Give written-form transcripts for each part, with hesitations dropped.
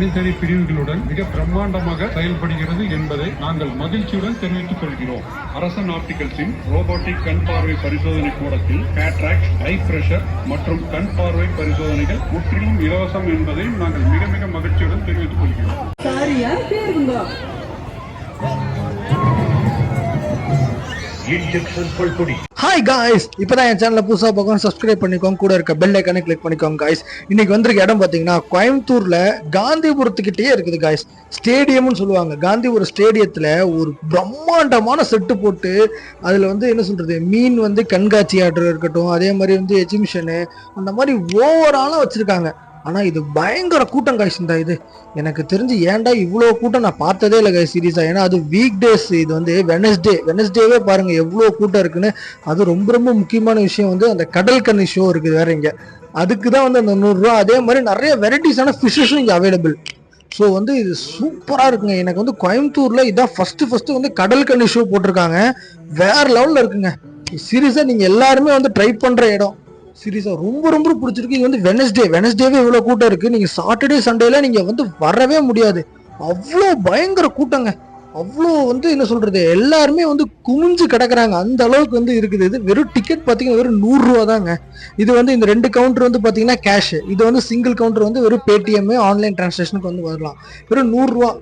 தனித்தனி பிரிவுகளுடன் மிக பிரம்மாண்டமாக செயல்படுகிறது என்பதை நாங்கள் மகிழ்ச்சியுடன் தெரிவித்துக் கொள்கிறோம். அரசன் ஆப்டிகல்ஸின் ரோபோட்டிக் கண் பார்வை பரிசோதனை கூடத்தில் கேட்ராக்ட், ஐ பிரஷர் மற்றும் கண் பார்வை பரிசோதனைகள் முற்றிலும் இலவசம் என்பதை நாங்கள் மிக மிக மகிழ்ச்சியுடன் தெரிவித்துக் கொள்கிறோம். ஹாய் காய்ஸ், இப்பதான் என் சேனலை புதுசாக பார்க்கணும் சப்ஸ்கிரைப் பண்ணிக்கோங்க, கூட இருக்க பெல் ஐக்கானை கிளிக் பண்ணிக்கோங்க காய்ஸ். இன்னைக்கு வந்திருக்க இடம் பார்த்தீங்கன்னா கோயம்புத்தூர்ல காந்திபுரத்துக்கிட்டே இருக்குது காய்ஸ். ஸ்டேடியம்னு சொல்லுவாங்க. காந்திபுரம் ஸ்டேடியத்தில் ஒரு பிரம்மாண்டமான செட்டு போட்டு அதில் வந்து என்ன சொல்றது, மீன் வந்து கண்காட்சி ஆர்டர் இருக்கட்டும், அதே மாதிரி வந்து எக்ஸிபிஷனு, அந்த மாதிரி ஓவராலாக வச்சிருக்காங்க. ஆனால் இது பயங்கர கூட்டம் காய்ஸ். இந்த இது எனக்கு தெரிஞ்சு ஏன்டா இவ்வளோ கூட்டம் நான் பார்த்ததே இல்லை காய்ஸ் சீரியஸாக. ஏன்னா அது வீக் டேஸ், இது வந்து வெனஸ்டேவே பாருங்கள் எவ்வளோ கூட்டம் இருக்குன்னு. அது ரொம்ப ரொம்ப முக்கியமான விஷயம் வந்து அந்த கடல் கன்னி ஷோ இருக்குது வேற இங்கே, அதுக்கு தான் வந்து அந்த 100 ரூபா. அதே மாதிரி நிறைய வெரைட்டிஸான ஃபிஷ்ஷஸும் இங்கே அவைலபிள். ஸோ வந்து இது சூப்பராக இருக்குங்க. எனக்கு வந்து கோயம்புத்தூரில் இதான் ஃபஸ்ட்டு வந்து கடல் கன்னி ஷோ போட்டிருக்காங்க. வேற லெவலில் இருக்குங்க சீரியஸாக. நீங்கள் எல்லாருமே வந்து ட்ரை பண்ணுற இடம் சீரியஸாக ரொம்ப ரொம்ப பிடிச்சிருக்கு. இது வந்து வெனஸ்டேவே இவ்வளோ கூட்டம் இருக்குது. நீங்கள் சாட்டர்டே சண்டேல நீங்கள் வந்து வரவே முடியாது, அவ்வளோ பயங்கர கூட்டங்க. அவ்வளோ வந்து என்ன சொல்கிறது, எல்லாருமே வந்து குமிஞ்சு கிடக்குறாங்க, அந்த அளவுக்கு வந்து இருக்குது. இது வெறும் டிக்கெட் பார்த்தீங்கன்னா வெறும் 100 ரூபா தாங்க. இது வந்து இந்த 2 கவுண்டர் வந்து பார்த்தீங்கன்னா கேஷ், இது வந்து சிங்கிள் கவுண்டர் வந்து வெறும் பேடிஎம் ஆன்லைன் டிரான்சாக்ஷனுக்கு வந்து வரலாம். வெறும் 100 ரூபா.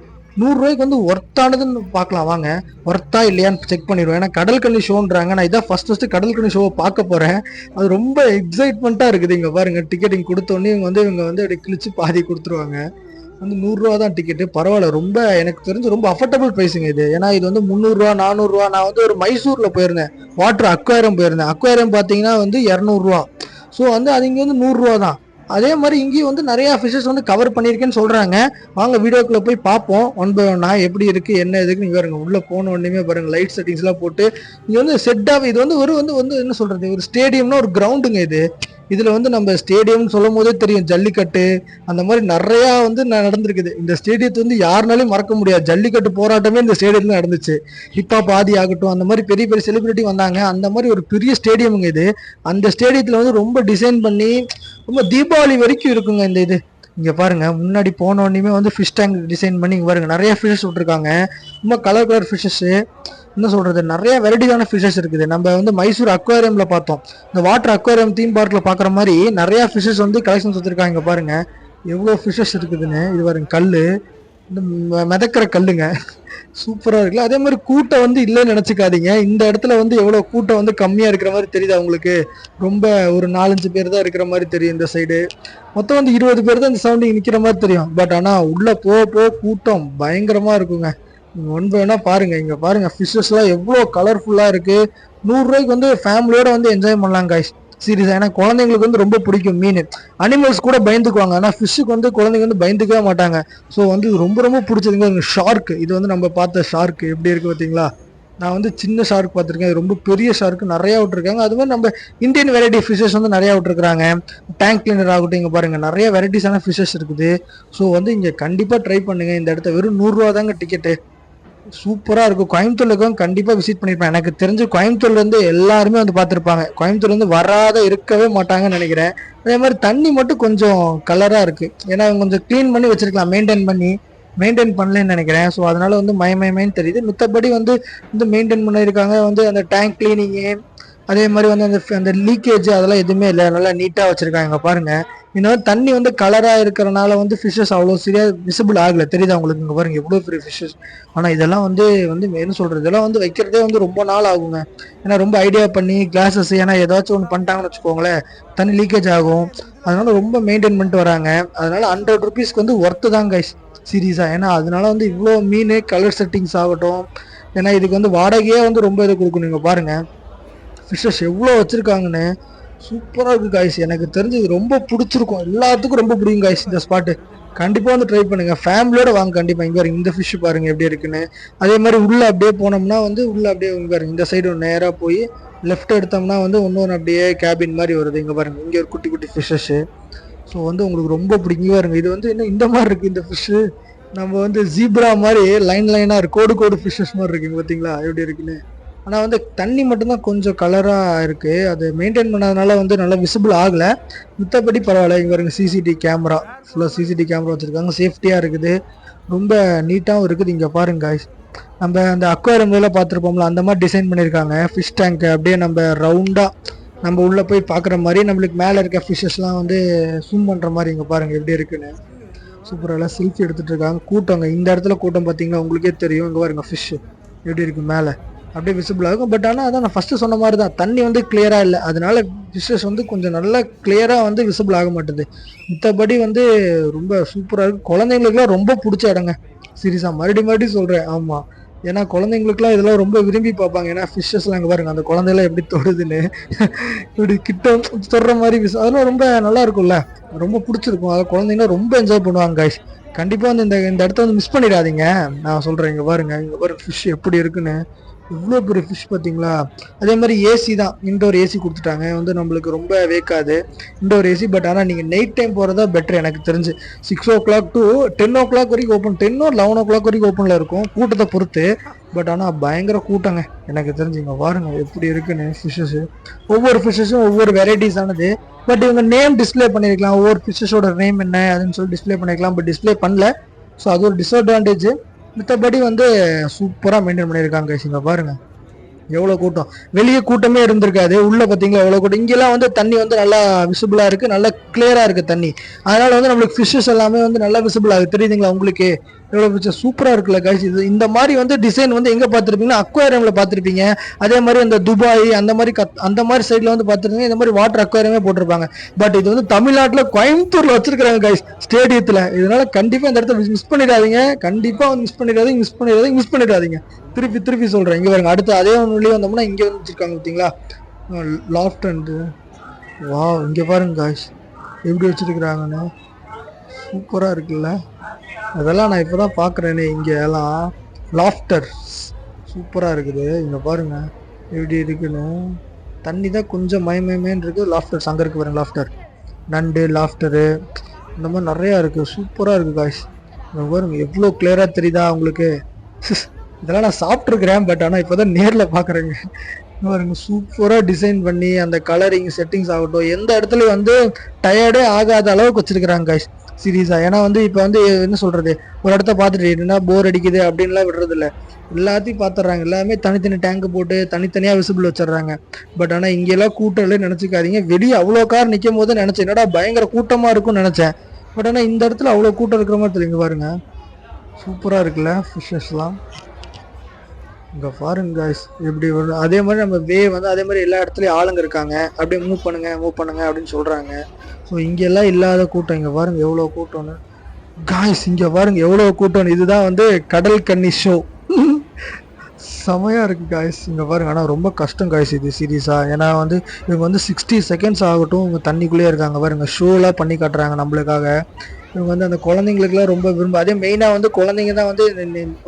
100 ரூபாய்க்கு வந்து ஒர்த்தானதுன்னு பார்க்கலாம் வாங்க. ஒர்த்தா இல்லையான்னு செக் பண்ணிடுவோம். ஏன்னா கடல் கன்னி ஷோன்றாங்க. நான் இதான் ஃபர்ஸ்ட் கடல் கன்னி ஷோவை பார்க்க போகிறேன். அது ரொம்ப எக்ஸைட்மெண்ட்டாக இருக்குது. இங்கே பாருங்கள், டிக்கெட் இங்கே கொடுத்தோடனே இவங்க வந்து அப்படி கிழிச்சு பாதி கொடுத்துருவாங்க. வந்து 100 ரூபா தான் டிக்கெட்டு. பரவாயில்ல, ரொம்ப எனக்கு தெரிஞ்சு ரொம்ப அஃபோர்டபுள் ப்ரைஸுங்க இது. ஏன்னா இது வந்து 300 ரூபா 400 ரூபா. நான் வந்து ஒரு மைசூரில் போயிருந்தேன், வாட்டர் அக்வாரியம் போயிருந்தேன். அக்வாரியம் பார்த்தீங்கன்னா வந்து 200 ரூபா. ஸோ வந்து அது இங்கே வந்து 100 ரூபா தான். அதே மாதிரி இங்கேயும் வந்து நிறைய ஃபிஷஸ் வந்து கவர் பண்ணியிருக்கேன்னு சொல்றாங்க. வாங்க வீடியோக்குள்ள போய் பார்ப்போம் ஒன் பை ஒன்னா எப்படி இருக்கு என்ன எதுக்கு. நீங்க பாருங்க, உள்ள போன உடனே பாருங்க லைட் செட்டிங்ஸ் எல்லாம் போட்டு இங்க வந்து செட் ஆஃப். இது வந்து வந்து என்ன சொல்றது, ஒரு ஸ்டேடியம்னா ஒரு கிரவுண்டுங்க இது. இதுல வந்து நம்ம ஸ்டேடியம்னு சொல்லும் போதே தெரியும், ஜல்லிக்கட்டு அந்த மாதிரி நிறைய வந்து நடந்திருக்குது. இந்த ஸ்டேடியத்தை வந்து யாருனாலையும் மறக்க முடியாது. ஜல்லிக்கட்டு போராட்டமே இந்த ஸ்டேடியத்துல நடந்துச்சு. ஹிப்ஹாப் ஆதி ஆகட்டும், அந்த மாதிரி பெரிய பெரிய செலிபிரிட்டி வந்தாங்க. அந்த மாதிரி ஒரு பெரிய ஸ்டேடியமுங்க இது. அந்த ஸ்டேடியத்துல வந்து ரொம்ப டிசைன் பண்ணி ரொம்ப தீபாவளி வரைக்கும் இருக்குங்க இந்த இது. இங்க பாருங்க, முன்னாடி போன உடனே வந்து ஃபிஷ் டேங்க் டிசைன் பண்ணி இங்க பாருங்க நிறைய ஃபிஷஸ் விட்டுருக்காங்க. ரொம்ப கலர் ஃபிஷஸ், என்ன சொல்றது, நிறைய வெரைட்டியான ஃபிஷஸ் இருக்குது. நம்ம வந்து மைசூர் அக்வாரியம்ல பார்த்தோம், இந்த வாட்டர் அக்வாரியம் தீம் பார்க்ல பாக்குற மாதிரி நிறைய ஃபிஷஸ் வந்து கலெக்ஷன்ஸ் வச்சிருக்காங்க. இங்க பாருங்க எவ்வளோ ஃபிஷஸ் இருக்குதுன்னு. இது பாருங்க கல்லு, இந்த மிதக்கிற கல்லுங்க, சூப்பரா இருக்குல்ல. அதே மாதிரி கூட்டம் வந்து இல்லைன்னு நினைச்சுக்காதீங்க. இந்த இடத்துல வந்து எவ்வளவு கூட்டம் வந்து கம்மியா இருக்கிற மாதிரி தெரியுது அவங்களுக்கு. ரொம்ப ஒரு 4-5 பேர் தான் இருக்கிற மாதிரி தெரியும். இந்த சைடு மொத்தம் வந்து 20 பேர் தான் இந்த சவுண்டிங் நிக்கிற மாதிரி தெரியும். பட் ஆனா உள்ள போக கூட்டம் பயங்கரமா இருக்குங்க. ஒன் பை ஒன்னா பாருங்க. இங்க பாருங்க ஃபிஷஸ் எல்லாம் எவ்வளவு கலர்ஃபுல்லா இருக்கு. 100 ரூபாய்க்கு வந்து ஃபேமிலியோட வந்து என்ஜாய் பண்ணலாம் காய்ஸ் சீரியஸா. ஏன்னா குழந்தைங்களுக்கு வந்து ரொம்ப பிடிக்கும் மீன். அனிமல்ஸ் கூட பயந்துக்குவாங்க, ஆனா ஃபிஷ்ஷுக்கு வந்து குழந்தைங்க வந்து பயந்துக்கவே மாட்டாங்க. ஸோ வந்து இது ரொம்ப ரொம்ப பிடிச்சதுங்க. ஷார்க், இது வந்து நம்ம பார்த்த ஷார்க் எப்படி இருக்கு பார்த்தீங்களா. நான் வந்து சின்ன ஷார்க் பார்த்துருக்கேன், இது ரொம்ப பெரிய ஷார்க் நிறைய விட்டுருக்காங்க. அது மாதிரி நம்ம இந்தியன் வெரைட்டி ஃபிஷஸ் வந்து நிறைய விட்டுருக்காங்க. டேங்க் கிளீனர் ஆகட்டும், இங்கே பாருங்க நிறைய வெரைட்டிஸான ஃபிஷஸ் இருக்குது. ஸோ வந்து இங்கே கண்டிப்பாக ட்ரை பண்ணுங்க. இந்த இடத்த வெறும் 100 ரூபா தாங்க டிக்கெட்டு. சூப்பராக இருக்கும். கோயம்புத்தூர்ல இருக்கவங்க கண்டிப்பாக விசிட் பண்ணியிருப்பேன். எனக்கு தெரிஞ்சு கோயம்புத்தூர்லேருந்து எல்லாருமே வந்து பார்த்துருப்பாங்க. கோயம்புத்தூர்லேருந்து வராத இருக்கவே மாட்டாங்கன்னு நினைக்கிறேன். அதே மாதிரி தண்ணி மட்டும் கொஞ்சம் கலராக இருக்குது. ஏன்னா கொஞ்சம் க்ளீன் பண்ணி வச்சிருக்கலாம், மெயின்டைன் பண்ணலன்னு நினைக்கிறேன். ஸோ அதனால வந்து மயமயமேன்னு தெரியுது. மித்தபடி வந்து மெயின்டைன் பண்ணியிருக்காங்க. வந்து அந்த டேங்க் கிளீனிங்கு, அதே மாதிரி வந்து அந்த லீக்கேஜ் அதெல்லாம் எதுவுமே இல்லை, நல்லா நீட்டாக வச்சிருக்காங்க. பாருங்க, இன்னும் தண்ணி வந்து கலராக இருக்கிறனால வந்து ஃபிஷஸ் அவ்வளோ சரியா விசிபிள் ஆகலை, தெரியுது அவங்களுக்கு. இங்கே பாருங்க எவ்வளோ பெரிய ஃபிஷஸ். ஆனால் இதெல்லாம் வந்து என்ன சொல்றது, இதெல்லாம் வந்து வைக்கிறதே வந்து ரொம்ப நாள் ஆகுங்க. ஏன்னா ரொம்ப ஐடியா பண்ணி கிளாஸஸ், ஏன்னா ஏதாச்சும் ஒன்று பண்ணிட்டாங்கன்னு வச்சுக்கோங்களேன், தண்ணி லீக்கேஜ் ஆகும். அதனால ரொம்ப மெயின்டைன் பண்ணிட்டு வராங்க. அதனால 100 ருபீஸ்க்கு வந்து ஒர்த்து தான் கைஸ் சீரியஸா. ஏன்னா அதனால வந்து இவ்வளோ மீன் கலர் செட்டிங்ஸ் ஆகட்டும், ஏன்னா இதுக்கு வந்து வாடகையே வந்து ரொம்ப இது கொடுக்கணும். இங்கே பாருங்க ஃபிஷஸ் எவ்வளோ வச்சிருக்காங்கன்னு, சூப்பராக இருக்குது காய்ஸ். எனக்கு தெரிஞ்சு இது ரொம்ப பிடிச்சிருக்கும், எல்லாத்துக்கும் ரொம்ப பிடிக்கும் காய்ஸ் இந்த ஸ்பாட்டு. கண்டிப்பாக வந்து ட்ரை பண்ணுங்க, ஃபேமிலியோட வாங்க கண்டிப்பாக. இங்கே பாருங்க இந்த ஃபிஷ் பாருங்க எப்படி இருக்குன்னு. அதே மாதிரி உள்ளே அப்படியே போனோம்னா வந்து உள்ளே அப்படியே இங்கே பாருங்க, இந்த சைடு நேராக போய் லெஃப்ட் எடுத்தோம்னா வந்து இன்னொன்று அப்படியே கேபின் மாதிரி வருது. இங்கே பாருங்க இங்கே ஒரு குட்டி குட்டி ஃபிஷ்ஷஸ்ஸு. ஸோ வந்து உங்களுக்கு ரொம்ப பிடிக்கும் பாருங்க. இது வந்து இன்னும் இந்த மாதிரி இருக்குது இந்த ஃபிஷ்ஷு. நம்ம வந்து ஜீப்ரா மாதிரி லைனாக கோடு ஃபிஷ்ஷஸ் மாதிரி இருக்குங்க பார்த்தீங்களா எப்படி இருக்குன்னு. ஆனால் வந்து தண்ணி மட்டும்தான் கொஞ்சம் கலராக இருக்குது. அது மெயின்டைன் பண்ணாதனால வந்து நல்லா விசிபிள் ஆகலை. மித்தபடி பரவாயில்ல. இங்கே பாருங்க சிசிடிவி கேமரா, ஃபுல்லாக சிசிடிவி கேமரா வச்சுருக்காங்க. சேஃப்டியாக இருக்குது, ரொம்ப நீட்டாகவும் இருக்குது. இங்கே பாருங்க guys, நம்ம அந்த அக்வாரியம்லாம் பார்த்துருப்போம்ல, அந்த மாதிரி டிசைன் பண்ணியிருக்காங்க. ஃபிஷ் டேங்க் அப்படியே நம்ம ரவுண்டாக நம்ம உள்ளே போய் பார்க்குற மாதிரி, நம்மளுக்கு மேலே இருக்க ஃபிஷ்ஷஸ்லாம் வந்து ஸ்விம் பண்ணுற மாதிரி. இங்கே பாருங்கள் எப்படி இருக்குன்னு. சூப்பராக செல்ஃபி எடுத்துகிட்டு இருக்காங்க. கூட்டங்க இந்த இடத்துல கூட்டம் பார்த்தீங்கன்னா உங்களுக்கே தெரியும். இங்கே பாருங்க ஃபிஷ் எப்படி இருக்குது, மேலே அப்படியே விசிபிள் ஆகும். பட் ஆனால் அதான் நான் ஃபஸ்ட்டு சொன்ன மாதிரி தான், தண்ணி வந்து கிளியராக இல்லை, அதனால ஃபிஷ்ஷஸ் வந்து கொஞ்சம் நல்லா கிளியராக வந்து விசிபிள் ஆக மாட்டேது. மித்தபடி வந்து ரொம்ப சூப்பராக இருக்குது. குழந்தைங்களுக்குலாம் ரொம்ப பிடிச்ச இடங்க சீரியஸாக, மறுபடியும் சொல்கிறேன். ஆமாம், ஏன்னா குழந்தைங்களுக்குலாம் இதெல்லாம் ரொம்ப விரும்பி பார்ப்பாங்க. ஏன்னா ஃபிஷ்ஷஸ்லாம் இங்கே பாருங்க, அந்த குழந்தைலாம் எப்படி தொடுதுன்னு இப்படி கிட்ட தொடுற மாதிரி அதெல்லாம் ரொம்ப நல்லா இருக்கும்ல, ரொம்ப பிடிச்சிருக்கும். அதை குழந்தைங்களாம் ரொம்ப என்ஜாய் பண்ணுவாங்க guys. கண்டிப்பாக வந்து இந்த இடத்த வந்து மிஸ் பண்ணிடாதீங்க. நான் சொல்கிறேன், இங்கே பாருங்க ஃபிஷ் எப்படி இருக்குன்னு. இவ்வளோ பெரிய ஃபிஷ் பார்த்தீங்களா. அதே மாதிரி ஏசி தான், இன்டோர் ஏசி கொடுத்துட்டாங்க. வந்து நம்மளுக்கு ரொம்ப வேக்காது இன்டோர் ஏசி. பட் ஆனால் நீங்கள் நைட் டைம் போகிறதா பெட்டர் எனக்கு தெரிஞ்சு. 6 o'clock to 10 o'clock வரைக்கும் ஓப்பன், 10 or 11 o'clock வரைக்கும் ஓப்பனில் இருக்கும், கூட்டத்தை பொறுத்து. பட் ஆனால் பயங்கர கூட்டங்க எனக்கு தெரிஞ்சுங்க. பாருங்க எப்படி இருக்குன்னு ஃபிஷ்ஷஸ். ஒவ்வொரு ஃபிஷ்ஷஸும் ஒவ்வொரு வெரைட்டிஸ் ஆனது. பட் இவங்க நேம் டிஸ்பிளே பண்ணியிருக்கலாம், ஒவ்வொரு ஃபிஷ்ஷஸோட நேம் என்ன அதுன்னு சொல்லி டிஸ்பிளே பண்ணியிருக்கலாம். பட் டிஸ்பிளே பண்ணல, ஸோ அது ஒரு டிஸ்அட்வான்டேஜ். மித்தபடி வந்து சூப்பராக மெயின்டைன் பண்ணியிருக்காங்க. இங்கே பாருங்க எவ்வளோ கூட்டம். வெளியே கூட்டமே இருந்திருக்காது, உள்ள பார்த்தீங்களா எவ்வளோ கூட்டம். இங்கெல்லாம் வந்து தண்ணி வந்து நல்லா விசிபிளாக இருக்குது, நல்லா கிளியராக இருக்குது தண்ணி. அதனால வந்து நம்மளுக்கு ஃபிஷ்ஷஸ் எல்லாமே வந்து நல்லா விசிபிள் ஆகுது. தெரியுதுங்களா உங்களுக்கு எவ்வளோ பிடிச்ச சூப்பராக இருக்குல்ல கைஸ். இது இந்த மாதிரி வந்து டிசைன் வந்து எங்கே பார்த்துருப்பீங்கன்னா அக்வாரியமில் பார்த்துருப்பீங்க. அதே மாதிரி அந்த துபாய் அந்த மாதிரி சைடில் வந்து பார்த்துருந்தீங்க, இந்த மாதிரி வாட்டர் அக்வாரியமே போட்டிருப்பாங்க. பட் இது வந்து தமிழ்நாட்டில் கோயம்புத்தூரில் வச்சிருக்காங்க கைஸ், ஸ்டேடியத்தில். இதனால கண்டிப்பாக இந்த இடத்த மிஸ் பண்ணிடாதீங்க, கண்டிப்பாக வந்து மிஸ் பண்ணிடாதீங்க. திருப்பி சொல்கிறேன். இங்கே பாருங்க, அடுத்து அதே ஒன்றுலேயே வந்தோம்னா இங்கே வந்து வச்சுருக்காங்க பார்த்தீங்களா, லாஃப்ட் அண்டு. வா, இங்கே பாருங்க காய்ஸ் எப்படி வச்சுருக்குறாங்கன்னு, சூப்பராக இருக்குல்ல. அதெல்லாம் நான் இப்போ தான் பார்க்குறேனே. இங்கே எல்லாம் லாஃப்டர் சூப்பராக இருக்குது. இங்கே பாருங்க எப்படி இருக்குன்னு. தண்ணி தான் கொஞ்சம் மயமயமேன்னு இருக்குது. லாஃப்டர்ஸ் அங்கே இருக்குது பாருங்க, லாஃப்டர் நண்டு, லாஃப்டரு இந்த மாதிரி நிறையா இருக்குது. சூப்பராக இருக்குது காய்ஸ். இங்கே பாருங்க எவ்வளோ கிளியராக தெரியுதா உங்களுக்கு. இதெல்லாம் நான் சாப்பிட்ருக்கிறேன், பட் ஆனால் இப்போ தான் நேரில் பார்க்குறேங்க. பாருங்க சூப்பராக டிசைன் பண்ணி அந்த கலரிங் செட்டிங்ஸ் ஆகட்டும், எந்த இடத்துலையும் வந்து டயர்டே ஆகாத அளவுக்கு வச்சுருக்குறாங்க கைஸ் சீரியஸாக. ஏன்னா வந்து இப்போ வந்து என்ன சொல்கிறது, ஒரு இடத்த பார்த்துட்டு என்ன போர் அடிக்குது அப்படின்லாம் விடுறது இல்லை, எல்லாத்தையும் பார்த்துட்றாங்க. எல்லாமே தனித்தனி டேங்க் போட்டு தனித்தனியாக விசிபிள் வச்சிடுறாங்க. பட் ஆனால் இங்கெல்லாம் கூட்டம் இல்லை நினச்சிக்காதீங்க. வெளியே அவ்வளோ கார் நிற்கும் போது நினச்சேன் என்னடா பயங்கர கூட்டமாக இருக்கும்னு நினச்சேன். பட் ஆனால் இந்த இடத்துல அவ்வளோ கூட்டம் இருக்கிற மாதிரி தெரியுங்க. பாருங்க சூப்பராக இருக்குல்ல ஃபிஷ்ஷஸ்லாம். இங்கே பாருங்க காய்ஸ் எப்படி வரும். அதே மாதிரி நம்ம வந்து அதே மாதிரி எல்லா இடத்துலையும் ஆளுங்க இருக்காங்க, அப்படியே மூவ் பண்ணுங்க அப்படின்னு சொல்கிறாங்க. ஸோ இங்கெல்லாம் இல்லாத கூட்டம். இங்கே பாருங்க எவ்வளோ கூட்டம்னு காய்ஸ். இங்கே பாருங்க எவ்வளோ கூட்டம்னு. இதுதான் வந்து கடல் கன்னி ஷோ. செமையாக இருக்குது காய்ஸ். இங்கே பாருங்க. ஆனால் ரொம்ப கஷ்டம் காய்ஸ் இது சீரியஸாக. ஏன்னா வந்து இவங்க வந்து 60 seconds ஆகட்டும் இவங்க தண்ணிக்குள்ளேயே இருக்காங்க. பாருங்க ஷோலாம் பண்ணி காட்டுறாங்க நம்மளுக்காக. இவங்க வந்து அந்த குழந்தைங்களுக்குலாம் ரொம்ப விரும்ப. அதே மெயினாக வந்து குழந்தைங்க தான் வந்து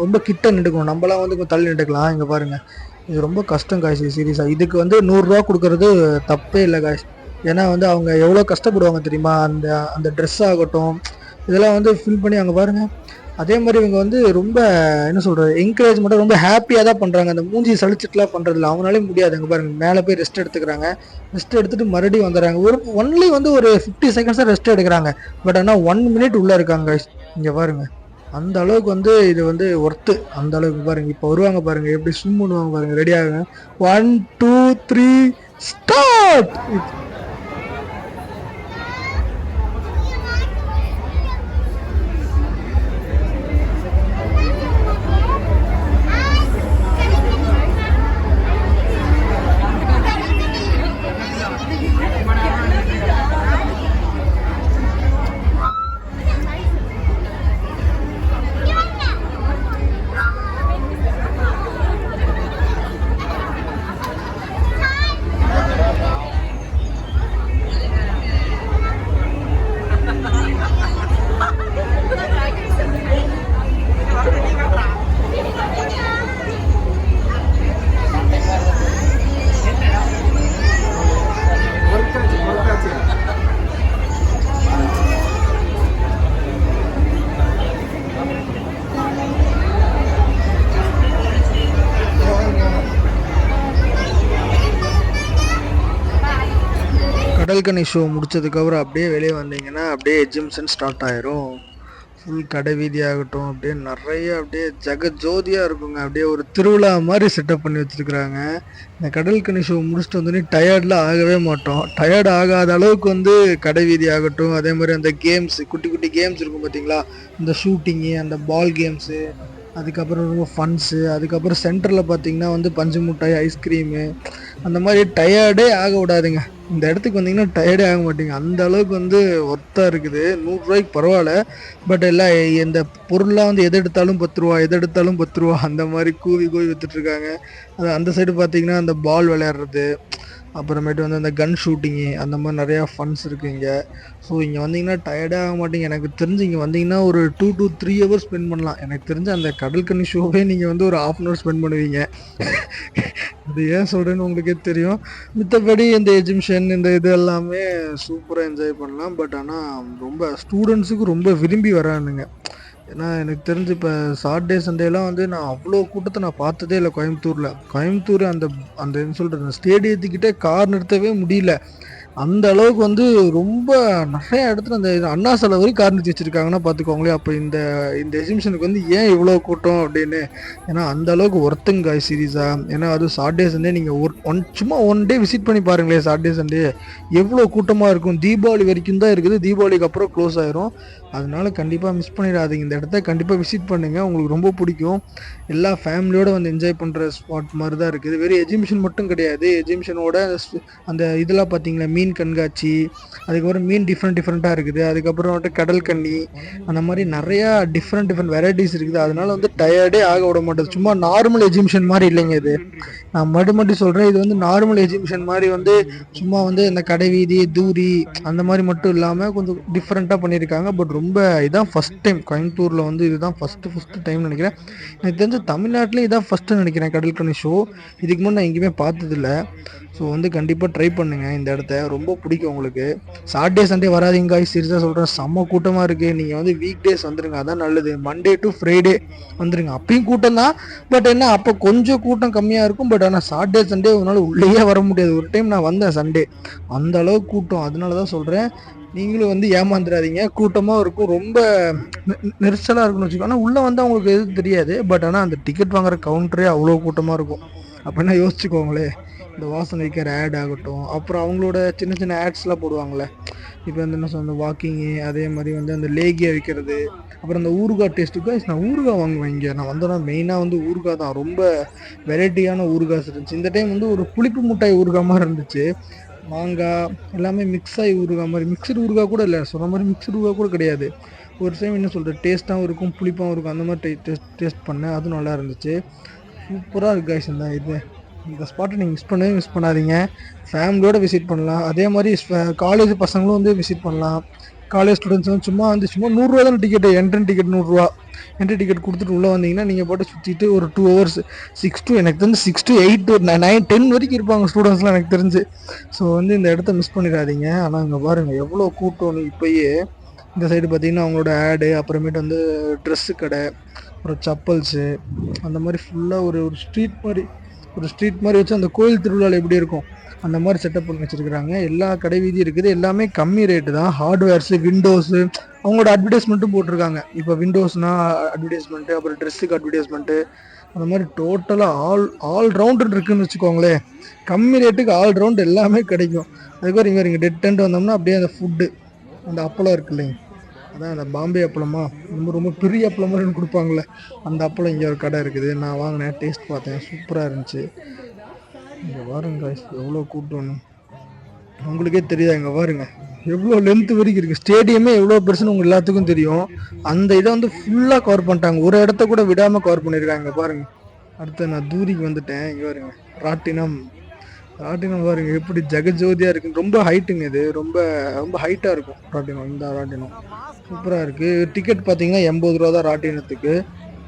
ரொம்ப கிட்ட நின்றுக்கணும், நம்மளாம் வந்து கொஞ்சம் தள்ளி நின்றுக்கலாம். இங்கே பாருங்கள் இது ரொம்ப கஷ்டம் காய்ஸ் சீரியஸாக. இதுக்கு வந்து 100 ரூபா கொடுக்கறது தப்பே இல்லை காய்ஸ். ஏன்னா வந்து அவங்க எவ்வளோ கஷ்டப்படுவாங்க தெரியுமா. அந்த ட்ரெஸ் ஆகட்டும் இதெல்லாம் வந்து ஃபில் பண்ணி அங்கே பாருங்கள். அதே மாதிரி இவங்க வந்து ரொம்ப என்ன சொல்கிறது, என்கரேஜ்மெண்ட்டாக ரொம்ப ஹாப்பியாக தான் பண்ணுறாங்க. அந்த மூஞ்சி சளிச்சிட்டுலாம் பண்ணுறதில்ல, அவங்களாலே முடியாது. அங்கே பாருங்கள் மேலே போய் ரெஸ்ட் எடுத்துக்கிறாங்க. ரெஸ்ட் எடுத்துகிட்டு மறுபடியும் வந்துடுறாங்க. ஒன்லி வந்து ஒரு 50 seconds ரெஸ்ட் எடுக்கிறாங்க. பட் ஆனால் 1 minute உள்ளே இருக்காங்க. இங்கே பாருங்கள் அந்த அளவுக்கு வந்து இது வந்து ஒர்த்து. அந்த அளவுக்கு பாருங்கள். இப்போ வருவாங்க பாருங்கள் எப்படி ஸ்விம் பண்ணுவாங்க பாருங்கள். ரெடி ஆகுங்க. 1 2 3 ஸ்டார்ட். கடல்கனி ஷோ முடிச்சதுக்கப்புறம் அப்படியே வெளியே வந்தீங்கன்னா அப்படியே எக்ஸிபிஷன் ஸ்டார்ட் ஆயிரும். ஃபுல் கடை வீதி ஆகட்டும், அப்படியே நிறைய அப்படியே ஜெகஜோதியாக இருக்குங்க. அப்படியே ஒரு திருவிழா மாதிரி செட்டப் பண்ணி வச்சுருக்குறாங்க. இந்த கடல்கனி ஷோ முடிச்சுட்டு வந்தோடனே டயர்ட்லாம் ஆகவே மாட்டோம். டயர்ட் ஆகாத அளவுக்கு வந்து கடை வீதி ஆகட்டும், அதே மாதிரி அந்த கேம்ஸ், குட்டி குட்டி கேம்ஸ் இருக்கும் பார்த்தீங்களா, இந்த ஷூட்டிங்கு, அந்த பால் கேம்ஸு, அதுக்கப்புறம் ரொம்ப ஃபன்ஸு, அதுக்கப்புறம் சென்டரில் பார்த்தீங்கன்னா வந்து பஞ்சு மிட்டாய், ஐஸ்கிரீமு, அந்த மாதிரி டயர்டே ஆக விடாதுங்க. இந்த இடத்துக்கு வந்தீங்கன்னா டயர்டே ஆக மாட்டீங்க. அந்த அளவுக்கு வந்து ஒர்த்தாக இருக்குது. 100 ரூபாய்க்கு பரவாயில்ல. பட் எல்லாம் இந்த பொருள்லாம் வந்து எது எடுத்தாலும் 10 ரூபா, எது எடுத்தாலும் 10 ரூபா, அந்த மாதிரி கூவி கூவி விற்றுட்ருக்காங்க. அது அந்த சைடு பார்த்தீங்கன்னா அந்த பால் விளையாடுறது, அப்புறமேட்டு வந்து அந்த கன் ஷூட்டிங்கு, அந்த மாதிரி நிறையா ஃபன்ஸ் இருக்குது இங்கே. ஸோ இங்கே வந்தீங்கன்னா டயர்டே ஆக மாட்டீங்க. எனக்கு தெரிஞ்சு இங்கே வந்தீங்கன்னா ஒரு 2 to 3 ஹவர்ஸ் ஸ்பெண்ட் பண்ணலாம். எனக்கு தெரிஞ்சு அந்த கடல்கனி ஷோவே நீங்கள் வந்து ஒரு 1/2 hour ஸ்பெண்ட் பண்ணுவீங்க. அது ஏன் சொல்கிறேன்னு உங்களுக்கே தெரியும். மித்தபடி இந்த எஜிபிஷன் இந்த இது எல்லாமே சூப்பராக என்ஜாய் பண்ணலாம். பட் ஆனால் ரொம்ப ஸ்டூடெண்ட்ஸுக்கு ரொம்ப விரும்பி வரானுங்க. ஏன்னா எனக்கு தெரிஞ்சு இப்போ சாட்டர்டே சண்டேலாம் வந்து நான் அவ்வளோ கூட்டத்தை நான் பார்த்ததே இல்லை கோயம்புத்தூர் அந்த அந்த என்ன சொல்கிறது, அந்த ஸ்டேடியத்துக்கிட்டே கார் நிறுத்தவே முடியல. அந்த அளவுக்கு வந்து ரொம்ப நிறைய இடத்துல அந்த அண்ணா சாலை வரைக்கும் கார் நிறுத்தி வச்சுருக்காங்கன்னா பார்த்துக்கோங்களேன். அப்போ இந்த இந்த எக்ஸிபிஷனுக்கு வந்து ஏன் இவ்வளோ கூட்டம் அப்படின்னு. ஏன்னா அந்த அளவுக்கு ஒர்த்துங்க சீரியஸாக. ஏன்னா அதுவும் சாட்டர்டே சண்டே நீங்கள் சும்மா ஒன் டே விசிட் பண்ணி பாருங்களேன். சாட்டர்டே சண்டே எவ்வளோ கூட்டமாக இருக்கும். தீபாவளி வரைக்கும் தான் இருக்குது, தீபாவளிக்கு அப்புறம் க்ளோஸ் ஆயிரும். அதனால கண்டிப்பாக மிஸ் பண்ணிடாதீங்க. இந்த இடத்த கண்டிப்பாக விசிட் பண்ணுங்கள், உங்களுக்கு ரொம்ப பிடிக்கும். எல்லா ஃபேமிலியோடு வந்து என்ஜாய் பண்ணுற ஸ்பாட் மாதிரி தான் இருக்குது. வெறும் எக்ஸிபிஷன் மட்டும் கிடையாது. எக்ஸிபிஷனோட அந்த இதெல்லாம் பார்த்தீங்களா, மீன் கண்காட்சி, அதுக்கப்புறம் மீன் டிஃப்ரெண்ட்டாக இருக்குது. அதுக்கப்புறம் வந்துட்டு கடல் கன்னி, அந்த மாதிரி நிறையா டிஃப்ரெண்ட் வெரைட்டிஸ் இருக்குது. அதனால வந்து டயர்டே ஆக விட மாட்டேது. சும்மா நார்மல் எக்ஸிபிஷன் மாதிரி இல்லைங்க இது. நான் மறுபடி சொல்கிறேன், இது வந்து நார்மல் எக்ஸிபிஷன் மாதிரி வந்து சும்மா வந்து இந்த கடை வீதி தூரி அந்த மாதிரி மட்டும் இல்லாமல் கொஞ்சம் டிஃப்ரெண்ட்டாக பண்ணியிருக்காங்க. பட் ரொம்ப இதான் ஃபஸ்ட் டைம் கோயம்புத்தூரில் வந்து இதுதான் ஃபஸ்ட்டு டைம் நினைக்கிறேன். எனக்கு தெரிஞ்ச தமிழ்நாட்டிலே இதான் ஃபஸ்ட்டு நினைக்கிறேன் கடல்கனி ஷோ. இதுக்கு முன்னே நான் எங்கேயுமே பார்த்ததில்ல. ஸோ வந்து கண்டிப்பாக ட்ரை பண்ணுங்கள் இந்த இடத்த, ரொம்ப பிடிக்கும் உங்களுக்கு. சாட்டர்டே சண்டே வராதிங்க, சீரியஸாக சொல்கிறேன், செம்ம கூட்டமாக இருக்குது. நீங்கள் வந்து வீக் டேஸ் வந்துடுங்க, அதான் நல்லது. மண்டே டு ஃப்ரைடே வந்துடுங்க, அப்பயும் கூட்டம் தான். பட் என்ன, அப்போ கொஞ்சம் கூட்டம் கம்மியாக இருக்கும். பட் ஆனால் சாட்டர்டே சண்டே உங்களால் உள்ளேயே வர முடியாது. ஒரு டைம் நான் வந்தேன் சண்டே, அந்த அளவுக்கு கூட்டம். அதனால தான் சொல்கிறேன், நீங்களும் வந்து ஏமாந்துடாதீங்க. கூட்டமாக இருக்கும், ரொம்ப நெரிசலாக இருக்குன்னு வச்சுக்கோங்க. ஆனால் உள்ளே வந்து அவங்களுக்கு எதுவும் தெரியாது. பட் ஆனால் அந்த டிக்கெட் வாங்குற கவுண்டரே அவ்வளோ கூட்டமாக இருக்கும். அப்படின்னா யோசிச்சுக்கோங்களே. இந்த வாசனை வைக்கிற ஆட் ஆகட்டும், அப்புறம் அவங்களோட சின்ன சின்ன ஆட்ஸ்லாம் போடுவாங்களே. இப்போ வந்து என்ன சொல்ல, வாக்கிங்கு, அதே மாதிரி வந்து அந்த லேகியை வைக்கிறது, அப்புறம் அந்த ஊறுகாய் டேஸ்ட்டுக்கு நான் ஊறுகாய் வாங்குவேன் இங்கே. நான் வந்தோன்னா மெயினாக வந்து ஊறுகாய் தான். ரொம்ப வெரைட்டியான ஊறுகாய்ஸ் இருந்துச்சு. இந்த டைம் வந்து ஒரு புளிப்பு மிட்டாய் ஊறுகாய் மாதிரி இருந்துச்சு. மாங்காய் எல்லாமே மிக்ஸ் ஆகி ஊறுகாய் மாதிரி, மிக்சடு ஊறுகாய் கூட இல்லை, சொன்ன மாதிரி மிக்சடு ஊறுகாய் கூட கிடையாது. ஒரு டைம் என்ன சொல்கிறது, டேஸ்ட்டாகவும் இருக்கும், புளிப்பாகவும் இருக்கும். அந்த மாதிரி டேஸ்ட் பண்ணேன், அதுவும் நல்லா இருந்துச்சு. சூப்பராக இருக்கு கைஸ். இந்த ஸ்பாட்டை நீங்கள் மிஸ் பண்ணாதீங்க. ஃபேமிலியோடு விசிட் பண்ணலாம். அதே மாதிரி காலேஜ் பசங்களும் வந்து விசிட் பண்ணலாம். காலேஜ் ஸ்டூடெண்ட்ஸ் வந்து சும்மா 100 ரூபா தான் டிக்கெட்டு, என்ட்ரன் டிக்கெட் 100 ரூபா. என்ட்ரி டிக்கெட் கொடுத்துட்டு உள்ளே வந்தீங்கன்னா நீங்கள் போட்டு சுற்றிட்டு ஒரு 2 hours, 6 to எனக்கு தெரிஞ்சு 6 to 8 to 9 10 வரைக்கும் இருப்பாங்க ஸ்டூடெண்ட்ஸ்லாம் எனக்கு தெரிஞ்சு. ஸோ வந்து இந்த இடத்த மிஸ் பண்ணிடாதீங்க. ஆனால் இங்கே பாருங்கள் எவ்வளோ கூட்டம்னு. இப்போயே இந்த சைடு பார்த்தீங்கன்னா அவங்களோட ஆடு, அப்புறமேட்டு வந்து ட்ரெஸ்ஸு கடை, அப்புறம் சப்பல்ஸு, அந்த மாதிரி ஃபுல்லாக ஒரு ஸ்ட்ரீட் மாதிரி வச்சு அந்த கோயில் திருவிழாவில் எப்படி இருக்கும் அந்த மாதிரி செட்டப் பண்ணி வச்சுருக்குறாங்க. எல்லா கடை வீதியும் இருக்குது. எல்லாமே கம்மி ரேட்டு தான். ஹார்ட்வேர்ஸு, விண்டோஸு, அவங்களோட அட்வர்டைஸ்மெண்ட்டும் போட்டிருக்காங்க. இப்போ விண்டோஸ்னால் அட்வர்டைஸ்மெண்ட்டு, அப்புறம் ட்ரெஸ்ஸுக்கு அட்வர்டைஸ்மெண்ட்டு, அந்த மாதிரி டோட்டலாக ஆல் ரவுண்டு இருக்குதுன்னு வச்சுக்கோங்களேன். கம்மி ரேட்டுக்கு ஆல் ரவுண்டு எல்லாமே கிடைக்கும். அதுக்கப்புறம் இங்கே டெட் டென்ட் வந்தோம்னா அப்படியே அந்த ஃபுட்டு, அந்த அப்பளம் இருக்கு இல்லைங்க, அதான் அந்த பாம்பே அப்பளமா, ரொம்ப பெரிய அப்பளம் மாதிரி கொடுப்பாங்களே, அந்த அப்பளம் இங்கே ஒரு கடை இருக்குது. நான் வாங்கினேன், டேஸ்ட் பார்த்தேன், சூப்பராக இருந்துச்சு. இங்கே பாருங்க காய்ஸ் எவ்வளோ கூட்டம்னு உங்களுக்கே தெரியுதா. இங்கே பாருங்க எவ்வளோ லென்த் வரைக்கும் இருக்குது. ஸ்டேடியமே எவ்வளோ பெருசுன்னு உங்களுக்கு எல்லாத்துக்கும் தெரியும். அந்த இதை வந்து ஃபுல்லாக கவர் பண்ணிட்டாங்க, ஒரு இடத்த கூட விடாமல் கவர் பண்ணியிருக்காங்க. பாருங்கள். அடுத்து நான் தூரிக்கு வந்துட்டேன். இங்கே பாருங்க ராட்டினம் பாருங்க எப்படி ஜெகஜோதியாக இருக்குன்னு. ரொம்ப ஹைட்டுங்க, இது ரொம்ப ஹைட்டாக இருக்கும் ராட்டினம். இந்த ராட்டினம் சூப்பராக இருக்குது. டிக்கெட் பார்த்தீங்கன்னா 80 ரூபா தான் ராட்டினத்துக்கு.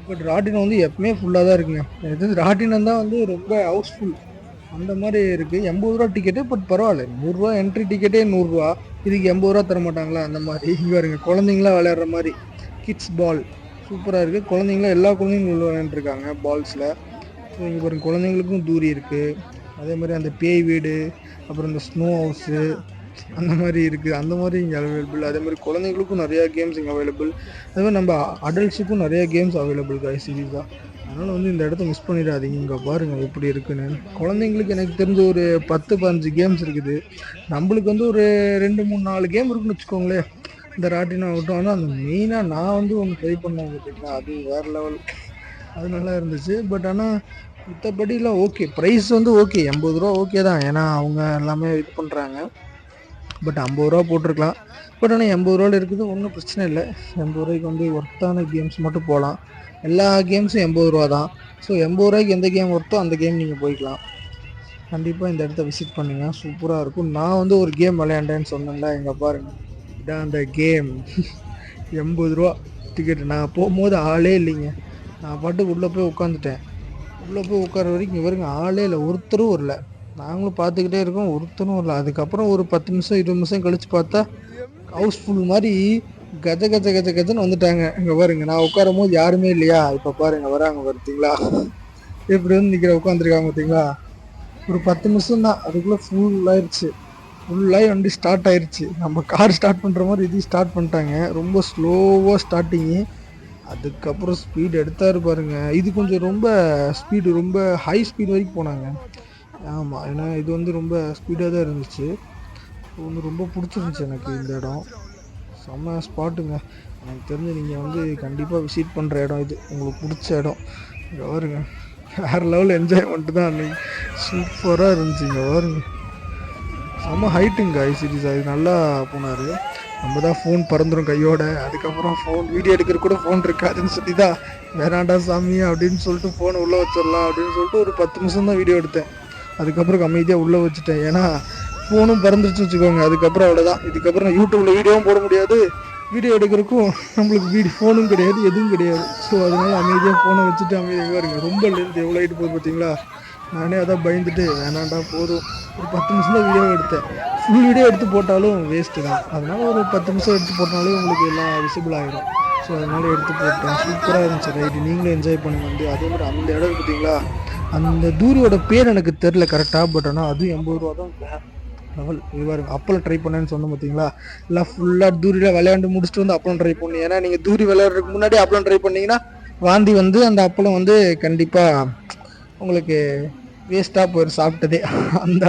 பட் ராட்டினம் வந்து எப்பவுமே ஃபுல்லாக தான் இருக்குங்க. இது ராட்டினம் தான் வந்து ரொம்ப ஹவுஸ்ஃபுல் அந்த மாதிரி இருக்குது. 80 ரூபா டிக்கெட்டு. பட் பரவாயில்ல, 100 ரூபா என்ட்ரி டிக்கெட்டே 100 ரூபா. இதுக்கு 80 ரூபா தர மாட்டாங்களா அந்த மாதிரி. இங்கே பாருங்க குழந்தைங்களாம் விளையாடுற மாதிரி கிட்ஸ் பால் சூப்பராக இருக்குது. குழந்தைங்களாம் எல்லா குழந்தைங்களும் விளையாண்டுருக்காங்க பால்ஸில். ஸோ இங்கே பாருங்க குழந்தைங்களுக்கும் தூரி இருக்குது. அதே மாதிரி அந்த பேய் வீடு, அப்புறம் இந்த ஸ்னோ ஹவுஸு, அந்த மாதிரி இருக்குது. அந்த மாதிரி இங்கே அவைலபிள். அதே மாதிரி குழந்தைங்களுக்கும் நிறையா கேம்ஸ் இங்கே அவைலபிள். அதே மாதிரி நம்ம அடல்ட்ஸுக்கும் நிறைய கேம்ஸ் அவைலபிள் காய்ஸ் சீரியஸாக. அதனால் வந்து இந்த இடத்த மிஸ் பண்ணிடாதீங்க. இங்கே பாருங்கள் எப்படி இருக்குன்னு. குழந்தைங்களுக்கு எனக்கு தெரிஞ்ச ஒரு 10-15 கேம்ஸ் இருக்குது. நம்மளுக்கு வந்து ஒரு 2-3-4 கேம் இருக்குன்னு வச்சுக்கோங்களேன். இந்த ராட்டினம் ஆகட்டும். ஆனால் அந்த மெயினாக நான் வந்து ஒன்று ட்ரை பண்ணேன் பார்த்தீங்களா, அது வேறு லெவல். அது நல்லா இருந்துச்சு. பட் ஆனால் மற்றபடிலாம் ஓகே. ப்ரைஸ் வந்து ஓகே, 80 ரூபா ஓகே தான். ஏன்னா அவங்க எல்லாமே இது பண்ணுறாங்க. பட் 50 ரூபா போட்டிருக்கலாம். பட் ஆனால் 80 ரூபாவில் இருக்குது, ஒன்றும் பிரச்சனை இல்லை. 80 ரூபாய்க்கு வந்து ஒர்த்தான கேம்ஸ் மட்டும் போகலாம். எல்லா கேம்ஸும் 80 ரூபா தான். ஸோ 80 ரூபாய்க்கு எந்த கேம் ஒர்த்தோ அந்த கேம் நீங்கள் போய்க்கலாம். கண்டிப்பாக இந்த இடத்த விசிட் பண்ணுங்கள், சூப்பராக இருக்கும். நான் வந்து ஒரு கேம் விளையாண்டேன்னு சொன்னேன்ல, இங்கே பாருங்கள், இதான் அந்த கேம். 80 ரூபா டிக்கெட்டு. நான் போகும்போது ஆளே இல்லைங்க. நான் பாட்டுக்கு உள்ளே போய் உட்காந்துட்டேன். உள்ளே போய் உட்கார வரைக்கும் இவருங்க ஆளே இல்லை, ஒருத்தரும் வரல. நாங்களும் பார்த்துக்கிட்டே இருக்கோம், ஒருத்தரும் வரல. அதுக்கப்புறம் ஒரு 10 நிமிஷம் 20 நிமிஷம் கழித்து பார்த்தா ஹவுஸ்ஃபுல் மாதிரி கஜ கஜ கஜ கஜன்னு வந்துட்டாங்க. இங்கே பாருங்க, நான் உட்காரும் போது யாருமே இல்லையா. இப்போ பாருங்க வராங்க பார்த்தீங்களா, எப்படி வந்து நிற்கிற உட்காந்துருக்காங்க பார்த்தீங்களா. ஒரு 10 நிமிஷம் தான், அதுக்குள்ளே ஃபுல்லாகிடுச்சு. ஃபுல்லாகி வண்டி ஸ்டார்ட் ஆயிடுச்சு. நம்ம கார் ஸ்டார்ட் பண்ணுற மாதிரி இது ஸ்டார்ட் பண்ணிட்டாங்க. ரொம்ப ஸ்லோவாக ஸ்டார்டிங்கு. அதுக்கப்புறம் ஸ்பீடு எடுத்தாரு பாருங்க. இது கொஞ்சம் ரொம்ப ஸ்பீடு, ரொம்ப ஹை ஸ்பீடு வரைக்கும் போனாங்க. ஆமாம், ஏன்னா இது வந்து ரொம்ப ஸ்பீடாக தான் இருந்துச்சு. ஒன்று ரொம்ப பிடிச்சிருந்துச்சு எனக்கு இந்த இடம். செம்ம ஸ்பாட்டுங்க. எனக்கு தெரிஞ்சு நீங்கள் வந்து கண்டிப்பாக விசிட் பண்ணுற இடம் இது. உங்களுக்கு பிடிச்ச இடம். இங்கே பாருங்க, வேறு லெவல் என்ஜாய்மெண்ட்டு தான் அன்றைக்கி. சூப்பராக இருந்துச்சு. இங்கே பாருங்க, செம்ம ஹைட்டுங்க சீரியஸாக. இது நல்லா போனார். நம்ம தான் ஃபோன் பறந்துடும் கையோட. அதுக்கப்புறம் ஃபோன் வீடியோ எடுக்கிற கூட ஃபோன் இருக்காதுன்னு சொல்லி தான் வேணாண்டா சாமி அப்படின்னு சொல்லிட்டு ஃபோனை உள்ளே வச்சிடலாம் அப்படின்னு சொல்லிட்டு ஒரு 10 நிமிஷம் தான் வீடியோ எடுத்தேன். அதுக்கப்புறம் அமைதியாக உள்ளே வச்சுட்டேன். ஏன்னா ஃபோனும் பறந்துருச்சு வச்சுக்கோங்க. அதுக்கப்புறம் அவ்வளோதான். இதுக்கப்புறம் யூடியூப்பில் வீடியோவும் போட முடியாது, வீடியோ எடுக்கிறதுக்கும் நம்மளுக்கு ஃபோனும் கிடையாது, எதுவும் கிடையாது. ஸோ அதனால் அமைதியாக ஃபோனை வச்சுட்டு அமைதியாக இருங்க. ரொம்ப லென்த் எவ்வளோ ஆகிட்டு போகுது பார்த்தீங்களா. நானே அதான் பயந்துட்டு வேணாண்டா போதும், ஒரு 10 நிமிஷம் தான் வீடியோ எடுத்தேன். ஃபுல் வீடியோ எடுத்து போட்டாலும் வேஸ்ட்டு தான். அதனால் ஒரு 10 நிமிஷம் எடுத்து போட்டாலே உங்களுக்கு எல்லாம் விசிபிள் ஆகிடும். ஸோ அதனால் எடுத்து போட்டேன். சூப்பராக இருந்துச்சு ரைட்டு. நீங்களும் என்ஜாய் பண்ணி வந்து. அதே மாதிரி அந்த இடம் பார்த்தீங்களா, அந்த தூரியோட பேர் எனக்கு தெரில கரெக்டாக. பட் ஆனால் அதுவும் 80 ரூபா தான் லெவல். இது பாருங்க, அப்பளம் ட்ரை பண்ணேன்னு சொன்னேன் பார்த்தீங்களா. எல்லாம் ஃபுல்லாக தூரியில் விளையாண்டு முடிச்சுட்டு வந்து அப்பளம் ட்ரை பண்ணி. ஏன்னா நீங்கள் தூரி விளையாடுறதுக்கு முன்னாடி அப்பளம் ட்ரை பண்ணிங்கன்னா வாந்தி வந்து அந்த அப்பளம் வந்து கண்டிப்பாக உங்களுக்கு வேஸ்ட்டாக போயிடும் சாப்பிட்டதே. அந்த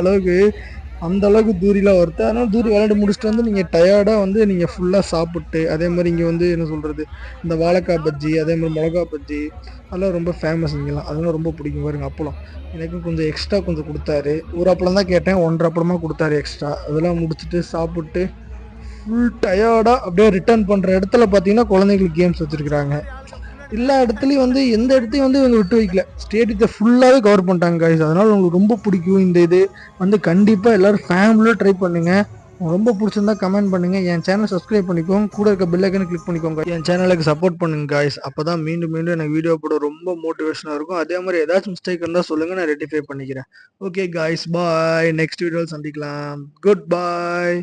அளவுக்கு தூரிலாம் வருது. அதனால் தூரி விளையாண்டு முடிச்சுட்டு வந்து நீங்கள் டயர்டாக வந்து நீங்கள் ஃபுல்லாக சாப்பிட்டு. அதே மாதிரி இங்கே வந்து என்ன சொல்கிறது, இந்த வாழைக்காய் பஜ்ஜி, அதே மாதிரி மிளகா பஜ்ஜி, அதெல்லாம் ரொம்ப ஃபேமஸ் இங்கெல்லாம். அதெல்லாம் ரொம்ப பிடிக்கும் பாருங்க. அப்பளம் எனக்கு கொஞ்சம் எக்ஸ்ட்ரா கொஞ்சம் கொடுத்தாரு. ஒரு அப்பளம் தான் கேட்டேன், 1.5 அப்பளமாக கொடுத்தாரு எக்ஸ்ட்ரா. அதெல்லாம் முடிச்சுட்டு சாப்பிட்டு ஃபுல் டயர்டாக அப்படியே ரிட்டர்ன் பண்ணுற இடத்துல பார்த்தீங்கன்னா குழந்தைங்களுக்கு கேம்ஸ் வச்சுருக்குறாங்க. எல்லா இடத்துலையும் வந்து எந்த இடத்தையும் வந்து இவங்க விட்டு வைக்கல. ஸ்டேடியத்தை ஃபுல்லாகவே கவர் பண்ணிட்டாங்க காய்ஸ். அதனால் உங்களுக்கு ரொம்ப பிடிக்கும் இந்த இது வந்து. கண்டிப்பாக எல்லோரும் ஃபேமிலியாக ட்ரை பண்ணுங்கள். ரொம்ப பிடிச்சிருந்தா கமெண்ட் பண்ணுங்கள். என் சேனல் சப்ஸ்கிரைப் பண்ணிக்கோங்க, கூட இருக்க பெல் ஐக்கனை கிளிக் பண்ணிக்கோங்க. என் சேனலுக்கு சப்போர்ட் பண்ணுங்க காய்ஸ். அப்போ தான் மீண்டும் மீண்டும் எனக்கு வீடியோ போட ரொம்ப மோட்டிவேஷனாக இருக்கும். அதே மாதிரி ஏதாச்சும் மிஸ்டேக் இருந்தால் சொல்லுங்கள், நான் ரெட்டிஃபை பண்ணிக்கிறேன். ஓகே காய்ஸ், பாய். நெக்ஸ்ட் வீடியோவில் சந்திக்கலாம். குட் பாய்.